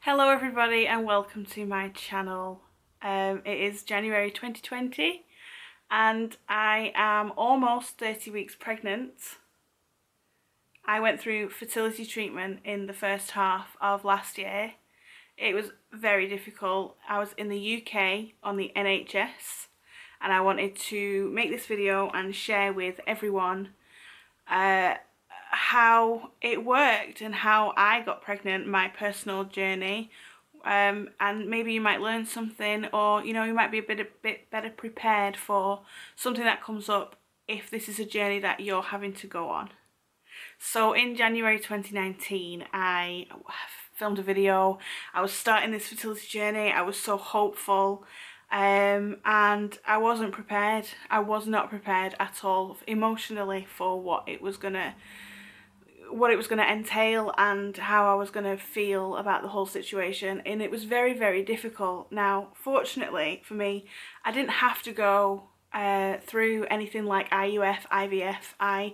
Hello everybody and welcome to my channel. It is January 2020 and I am almost 30 weeks pregnant. I went through fertility treatment in the first half of last year. It was very difficult. I was in the UK on the NHS and I wanted to make this video and share with everyone how it worked and how I got pregnant, my personal journey, and maybe you might learn something, or you might be a bit better prepared for something that comes up if this is a journey that you're having to go on. So in January 2019 I filmed a video. I was starting this fertility journey. I was so hopeful, and I wasn't prepared. I was not prepared at all emotionally for what it was gonna entail and how I was going to feel about the whole situation, and it was very, very difficult. Now, fortunately for me, I didn't have to go through anything like IUF, IVF. I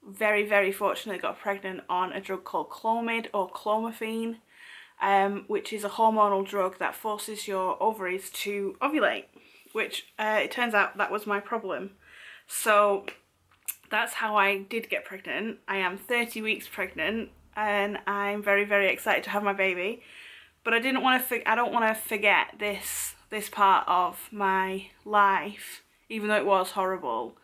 very, very fortunately got pregnant on a drug called Clomid or clomiphene, which is a hormonal drug that forces your ovaries to ovulate, which it turns out that was my problem. So that's how I did get pregnant. I am 30 weeks pregnant and I'm very, very excited to have my baby. But I don't want to forget this part of my life, even though it was horrible.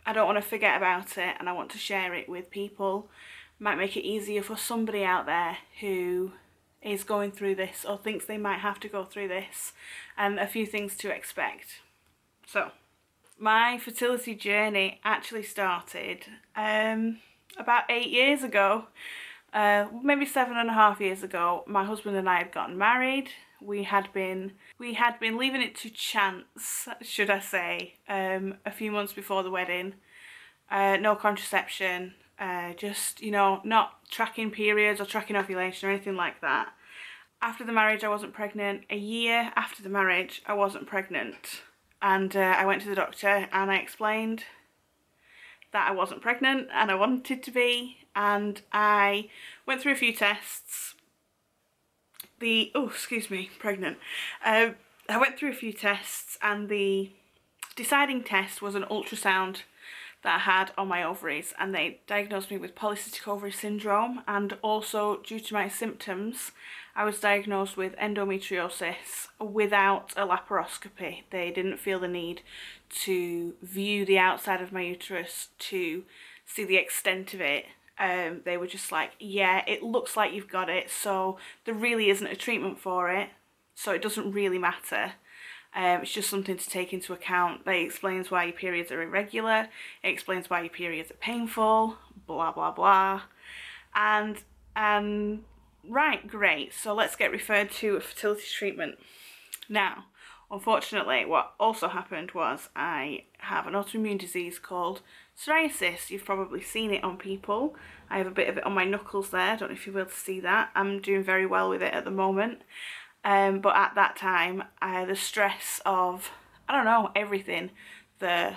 I don't want to forget about it, and I want to share it with people. Might make it easier for somebody out there who is going through this or thinks they might have to go through this, and a few things to expect. So my fertility journey actually started about 8 years ago, maybe 7.5 years ago. My husband and I had gotten married. We had been leaving it to chance, should I say, a few months before the wedding. No contraception, just not tracking periods or tracking ovulation or anything like that. After the marriage I wasn't pregnant. A year after the marriage I wasn't pregnant. And I went to the doctor and I explained that I wasn't pregnant and I wanted to be, and I went through a few tests. I went through a few tests, and the deciding test was an ultrasound that I had on my ovaries, and they diagnosed me with polycystic ovary syndrome, and also due to my symptoms I was diagnosed with endometriosis without a laparoscopy. They didn't feel the need to view the outside of my uterus to see the extent of it. They were just like, yeah, it looks like you've got it, so there really isn't a treatment for it, so it doesn't really matter. It's just something to take into account. It explains why your periods are irregular, it explains why your periods are painful, blah blah blah. And right, great, so let's get referred to a fertility treatment. Now, unfortunately, what also happened was I have an autoimmune disease called psoriasis. You've probably seen it on people. I have a bit of it on my knuckles there. I don't know if you'll be able to see that. I'm doing very well with it at the moment. But at that time, the stress of, I don't know, everything, the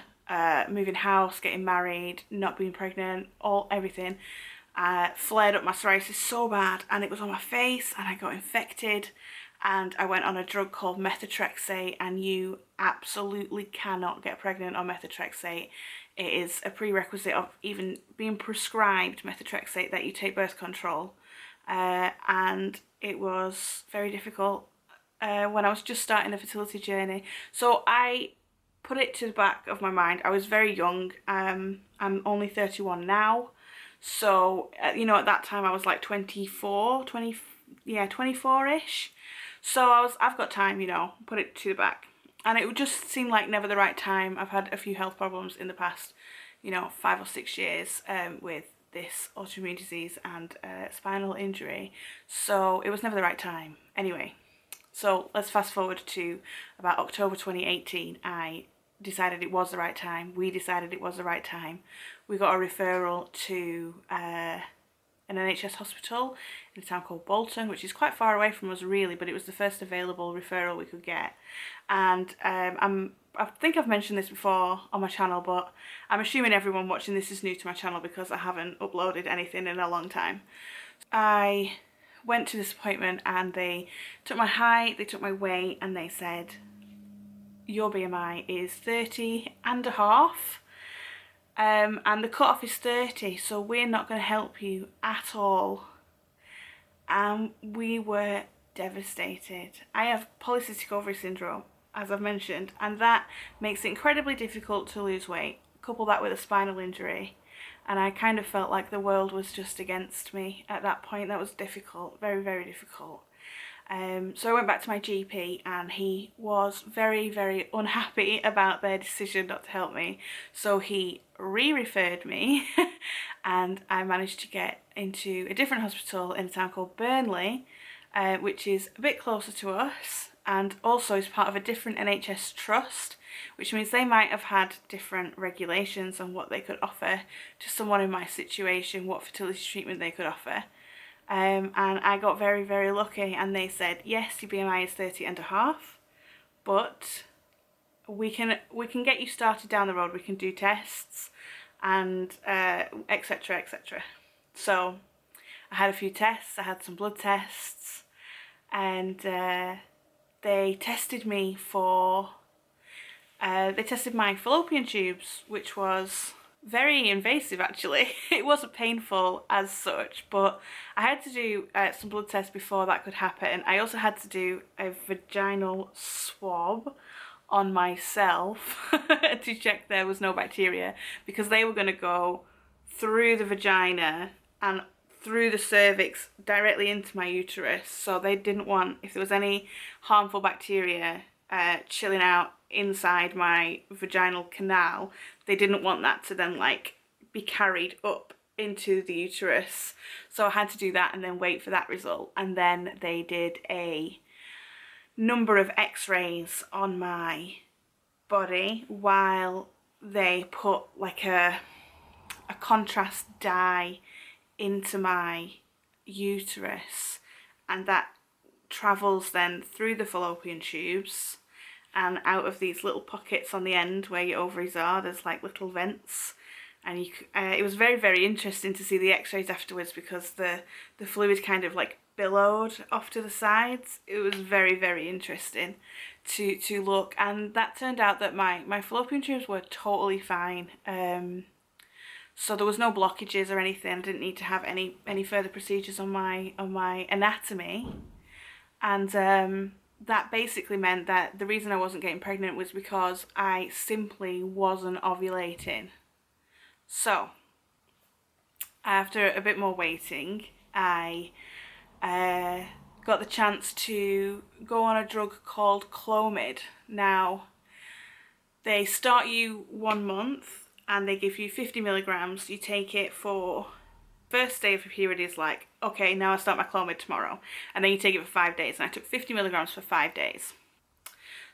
moving house, getting married, not being pregnant, everything, flared up my psoriasis so bad, and it was on my face, and I got infected, and I went on a drug called methotrexate, and you absolutely cannot get pregnant on methotrexate. It is a prerequisite of even being prescribed methotrexate that you take birth control. And it was very difficult when I was just starting the fertility journey. So I put it to the back of my mind. I was very young. I'm only 31 now. So, at that time I was like 24-ish. So I've got time, put it to the back. And it would just seem like never the right time. I've had a few health problems in the past, 5 or 6 years with this autoimmune disease and spinal injury, so it was never the right time. Anyway, so let's fast forward to about October 2018. I decided it was the right time. We decided it was the right time. We got a referral to an NHS hospital in a town called Bolton, which is quite far away from us really, but it was the first available referral we could get. And I think I've mentioned this before on my channel, but I'm assuming everyone watching this is new to my channel because I haven't uploaded anything in a long time. I went to this appointment and they took my height, they took my weight, and they said, your BMI is 30 and a half, and the cutoff is 30, so we're not going to help you at all. And we were devastated. I have polycystic ovary syndrome, as I've mentioned, and that makes it incredibly difficult to lose weight. Couple that with a spinal injury, and I kind of felt like the world was just against me at that point. That was difficult, very, very difficult. So I went back to my GP, and he was very, very unhappy about their decision not to help me. So he re-referred me and I managed to get into a different hospital in a town called Burnley, which is a bit closer to us and also is part of a different NHS trust, which means they might have had different regulations on what they could offer to someone in my situation, what fertility treatment they could offer. And I got very, very lucky, and they said, yes, your BMI is 30 and a half, but we can get you started down the road. We can do tests and etc, etc. So I had a few tests. I had some blood tests, and they tested me for they tested my fallopian tubes, which was very invasive actually. It wasn't painful as such, but I had to do some blood tests before that could happen. I also had to do a vaginal swab on myself to check there was no bacteria, because they were going to go through the vagina and through the cervix directly into my uterus. So they didn't want, if there was any harmful bacteria chilling out inside my vaginal canal, they didn't want that to then like be carried up into the uterus. So I had to do that and then wait for that result. And then they did a number of x-rays on my body while they put like a contrast dye into my uterus, and that travels then through the fallopian tubes and out of these little pockets on the end where your ovaries are. There's like little vents, and it was very, very interesting to see the x-rays afterwards, because the fluid kind of like billowed off to the sides. It was very, very interesting to look, and that turned out that my fallopian tubes were totally fine. So there was no blockages or anything. I didn't need to have any further procedures on my anatomy, and that basically meant that the reason I wasn't getting pregnant was because I simply wasn't ovulating. So after a bit more waiting, I got the chance to go on a drug called Clomid. Now, they start you 1 month and they give you 50 milligrams. You take it for, first day of the period is like, okay, now I start my Clomid tomorrow. And then you take it for 5 days. And I took 50 milligrams for 5 days.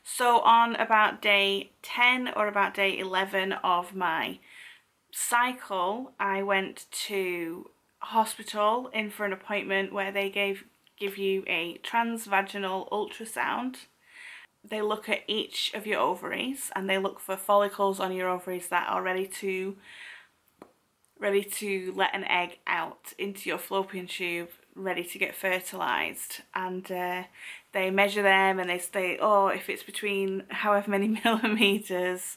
So on about day 10 or about day 11 of my cycle, I went to hospital in for an appointment where they give you a transvaginal ultrasound. They look at each of your ovaries and they look for follicles on your ovaries that are ready to let an egg out into your fallopian tube, ready to get fertilized. And they measure them and they say, oh, if it's between however many millimeters,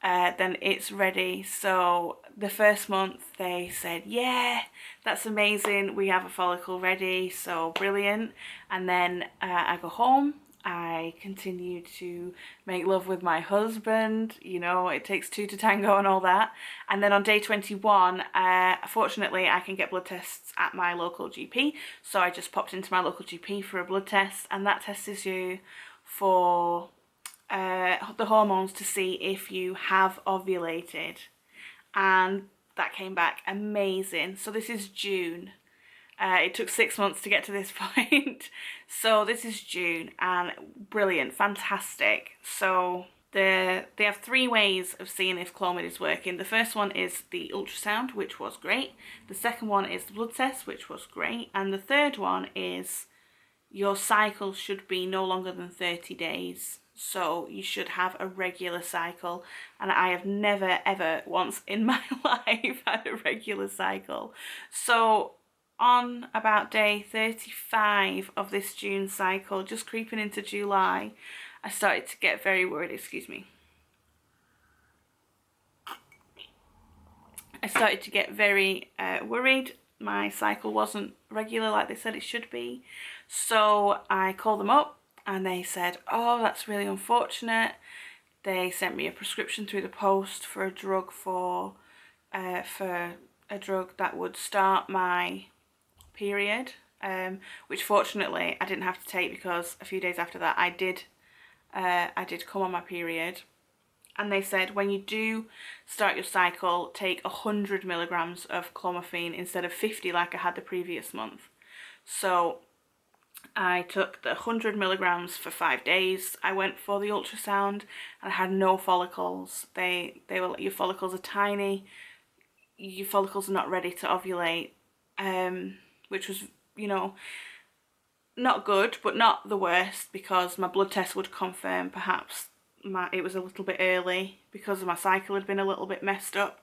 then it's ready. So the first month they said, yeah, that's amazing, we have a follicle ready, so brilliant. And then I go home, I continue to make love with my husband, you know, it takes two to tango and all that. And then on day 21, fortunately I can get blood tests at my local GP, so I just popped into my local GP for a blood test, and that tests you for the hormones to see if you have ovulated, and that came back amazing. So this is June. It took 6 months to get to this point. So this is June, and brilliant, fantastic. So they have 3 ways of seeing if Clomid is working. The first one is the ultrasound, which was great. The second one is the blood test, which was great. And the third one is your cycle should be no longer than 30 days. So you should have a regular cycle. And I have never, ever once in my life had a regular cycle. So on about day 35 of this June cycle, just creeping into July, I started to get very worried, excuse me. I started to get very worried. My cycle wasn't regular like they said it should be. So I called them up and they said, oh, that's really unfortunate. They sent me a prescription through the post for a drug that would start my period, which fortunately I didn't have to take, because a few days after that I did come on my period. And they said, when you do start your cycle, take 100 milligrams of clomiphene instead of 50 like I had the previous month. So I took the 100 milligrams for 5 days. I went for the ultrasound and I had no follicles. They were, your follicles are tiny. Your follicles are not ready to ovulate, which was, you know, not good, but not the worst, because my blood test would confirm perhaps it was a little bit early because my cycle had been a little bit messed up.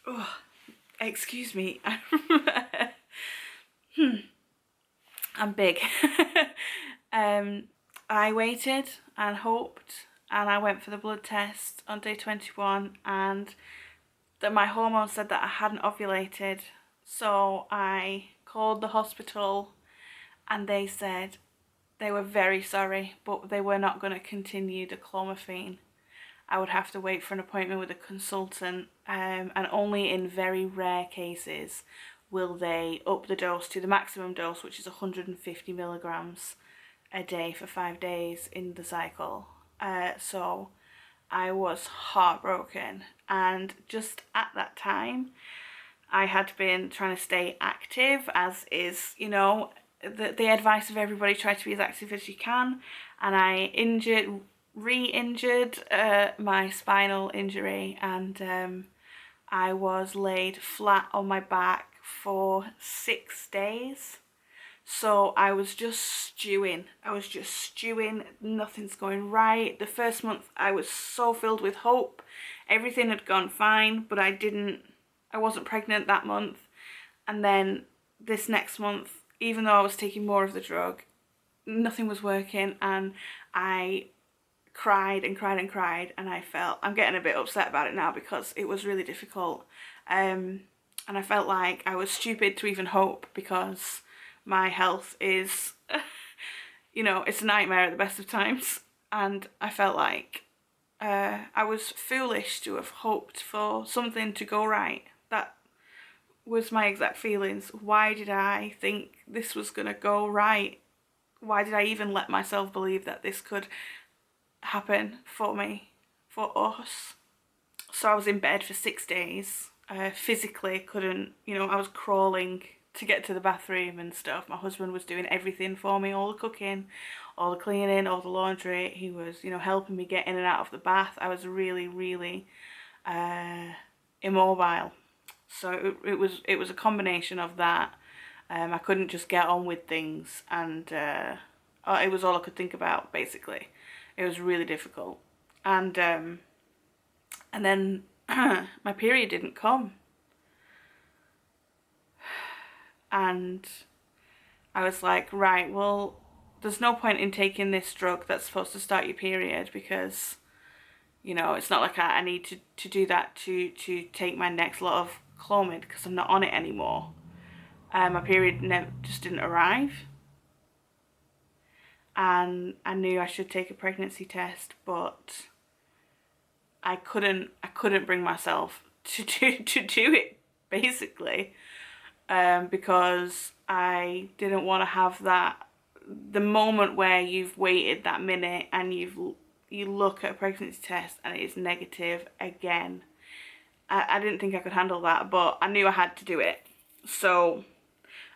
Oh, excuse me. I'm big. I waited and hoped, and I went for the blood test on day 21, and that my hormones said that I hadn't ovulated. So I called the hospital and they said they were very sorry, but they were not going to continue the clomiphene. I would have to wait for an appointment with a consultant, and only in very rare cases will they up the dose to the maximum dose, which is 150 milligrams a day for 5 days in the cycle. So I was heartbroken, and just at that time I had been trying to stay active, as is, you know, the advice of everybody, try to be as active as you can. And I re-injured my spinal injury, and I was laid flat on my back for 6 days. So I was just stewing. Nothing's going right. The first month I was so filled with hope. Everything had gone fine, but I wasn't pregnant that month. And then this next month, even though I was taking more of the drug, nothing was working, and I cried and cried and cried, and I'm getting a bit upset about it now because it was really difficult. And I felt like I was stupid to even hope, because my health is, you know, it's a nightmare at the best of times. And I felt like I was foolish to have hoped for something to go right. That was my exact feelings. Why did I think this was gonna go right? Why did I even let myself believe that this could happen for me, for us? So I was in bed for 6 days. Physically couldn't, you know, I was crawling to get to the bathroom and stuff. My husband was doing everything for me, all the cooking, all the cleaning, all the laundry. He was, you know, helping me get in and out of the bath. I was really, really immobile. So it was a combination of that. I couldn't just get on with things, and it was all I could think about, basically. It was really difficult. And then my period didn't come. And I was like, right, well, there's no point in taking this drug that's supposed to start your period, because, you know, it's not like I need to do that to take my next lot of Clomid, because I'm not on it anymore. My period just didn't arrive, and I knew I should take a pregnancy test, but I couldn't bring myself to do it, basically, because I didn't want to have the moment where you've waited that minute and you look at a pregnancy test and it is negative again. I didn't think I could handle that, but I knew I had to do it. So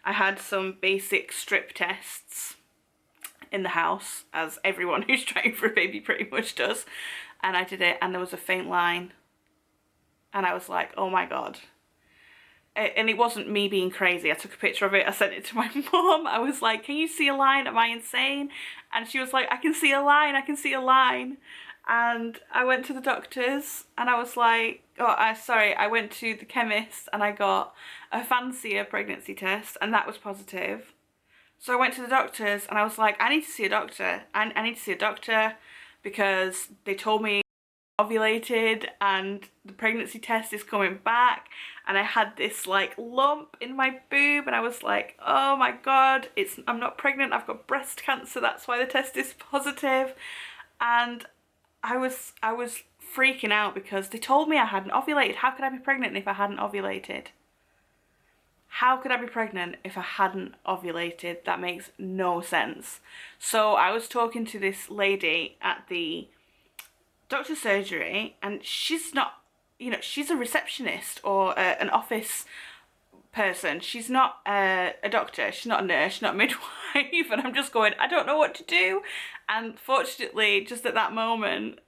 I had some basic strip tests in the house, as everyone who's trying for a baby pretty much does. And I did it, and there was a faint line. And I was like, oh my God. And it wasn't me being crazy. I took a picture of it. I sent it to my mom. I was like, can you see a line? Am I insane? And she was like, I can see a line. I can see a line. And I went to the doctors and I was like, I went to the chemist and I got a fancier pregnancy test and that was positive. So I went to the doctors and I was like, I need to see a doctor. I need to see a doctor because they told me I ovulated and the pregnancy test is coming back, and I had this like lump in my boob and I was like, oh my god, I'm not pregnant, I've got breast cancer, that's why the test is positive. And I was freaking out because they told me I hadn't ovulated. How could I be pregnant if I hadn't ovulated? How could I be pregnant if I hadn't ovulated? That makes no sense. So I was talking to this lady at the doctor's surgery, and she's not, you know, she's a receptionist or an office person. She's not a doctor, she's not a nurse, she's not a midwife. And I'm just going, I don't know what to do. And fortunately, just at that moment,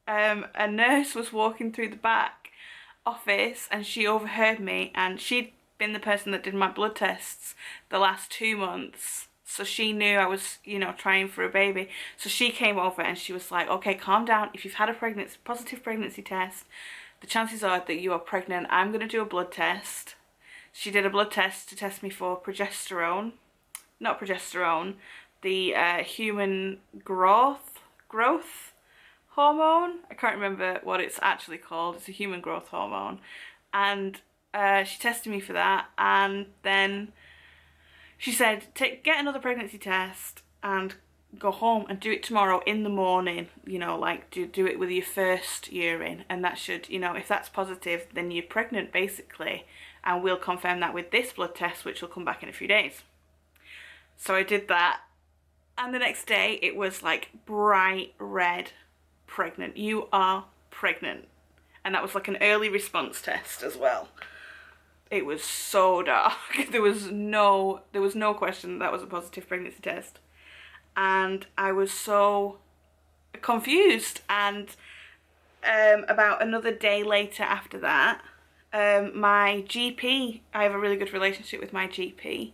a nurse was walking through the back office and she overheard me, and she'd been the person that did my blood tests the last 2 months. So she knew I was, you know, trying for a baby. So she came over and she was like, okay, calm down. If you've had a positive pregnancy test, the chances are that you are pregnant. I'm going to do a blood test. She did a blood test to test me for progesterone. Not progesterone, the human growth hormone. I can't remember what it's actually called. It's a human growth hormone. And she tested me for that, and then she said, get another pregnancy test and go home and do it tomorrow in the morning, you know, like do it with your first urine, and that should, you know, if that's positive, then you're pregnant basically, and we'll confirm that with this blood test, which will come back in a few days. So I did that, and the next day it was like bright red, pregnant. You are pregnant. And that was like an early response test as well. It was so dark. There was no question that was a positive pregnancy test. And I was so confused. And about another day later after that, my GP, I have a really good relationship with my GP,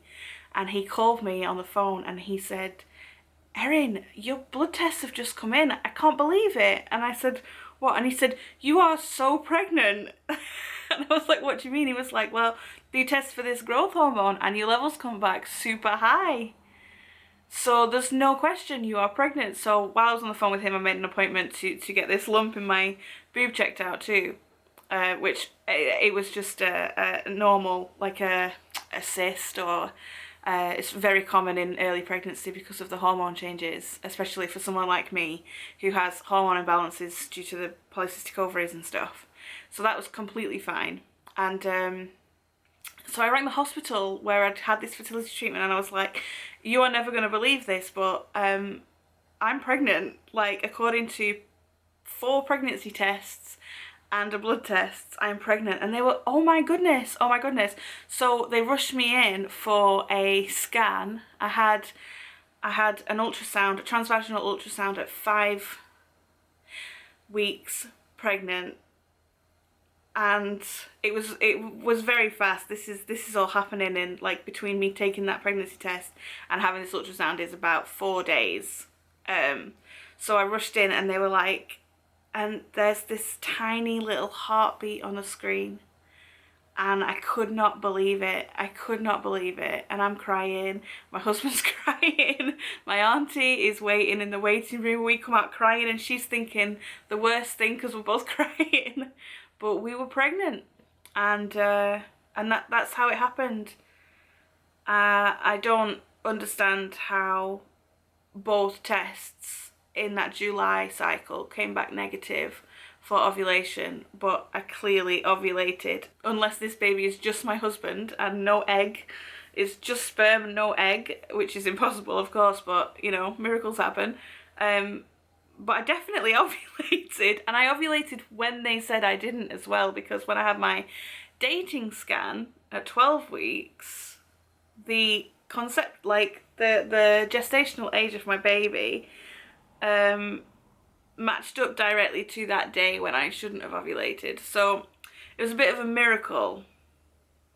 and he called me on the phone and he said, Erin, your blood tests have just come in. I can't believe it. And I said, what? And he said, you are so pregnant. And I was like, what do you mean? He was like, well, you test for this growth hormone and your levels come back super high. So there's no question you are pregnant. So while I was on the phone with him, I made an appointment to get this lump in my boob checked out too. Which it was just a normal, like a cyst, or it's very common in early pregnancy because of the hormone changes, especially for someone like me who has hormone imbalances due to the polycystic ovaries and stuff. So that was completely fine. And so I rang the hospital where I'd had this fertility treatment, and I was like, you are never going to believe this, but I'm pregnant. Like, according to 4 pregnancy tests and a blood test, I'm pregnant. And they were, oh my goodness. So they rushed me in for a scan. I had an ultrasound, a transvaginal ultrasound at 5 weeks pregnant, and it was very fast. This is all happening in, like, between me taking that pregnancy test and having this ultrasound is about 4 days. So I rushed in and they were like, and there's this tiny little heartbeat on the screen, and I could not believe it. And I'm crying. My husband's crying. My auntie is waiting in the waiting room. We come out crying, and she's thinking the worst thing because we're both crying. But we were pregnant, and that's how it happened. I don't understand how both tests in that July cycle came back negative for ovulation, but I clearly ovulated. Unless this baby is just my husband and no egg, it's just sperm and no egg, which is impossible, of course, but, you know, miracles happen. But I definitely ovulated, and I ovulated when they said I didn't as well, because when I had my dating scan at 12 weeks, the concept, like the gestational age of my baby matched up directly to that day when I shouldn't have ovulated. So it was a bit of a miracle.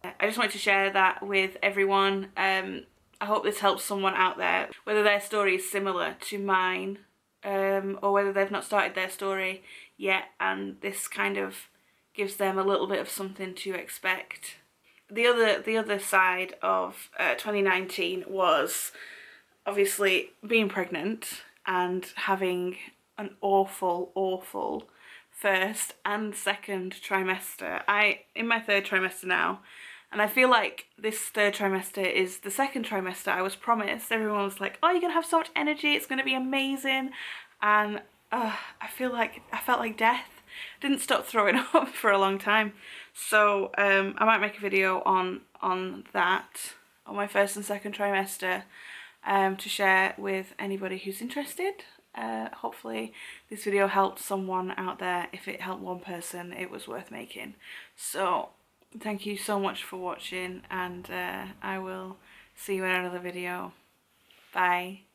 I just wanted to share that with everyone. I hope this helps someone out there, whether their story is similar to mine or whether they've not started their story yet, and this kind of gives them a little bit of something to expect. The other side of 2019 was obviously being pregnant and having an awful first and second trimester. I'm in my third trimester now, and I feel like this third trimester is the second trimester I was promised. Everyone was like, oh, you're gonna have so much energy, it's gonna be amazing. And I felt like death. Didn't stop throwing up for a long time. So I might make a video on that, on my first and second trimester, to share with anybody who's interested. Hopefully this video helped someone out there. If it helped one person, it was worth making. So thank you so much for watching, and I will see you in another video. Bye.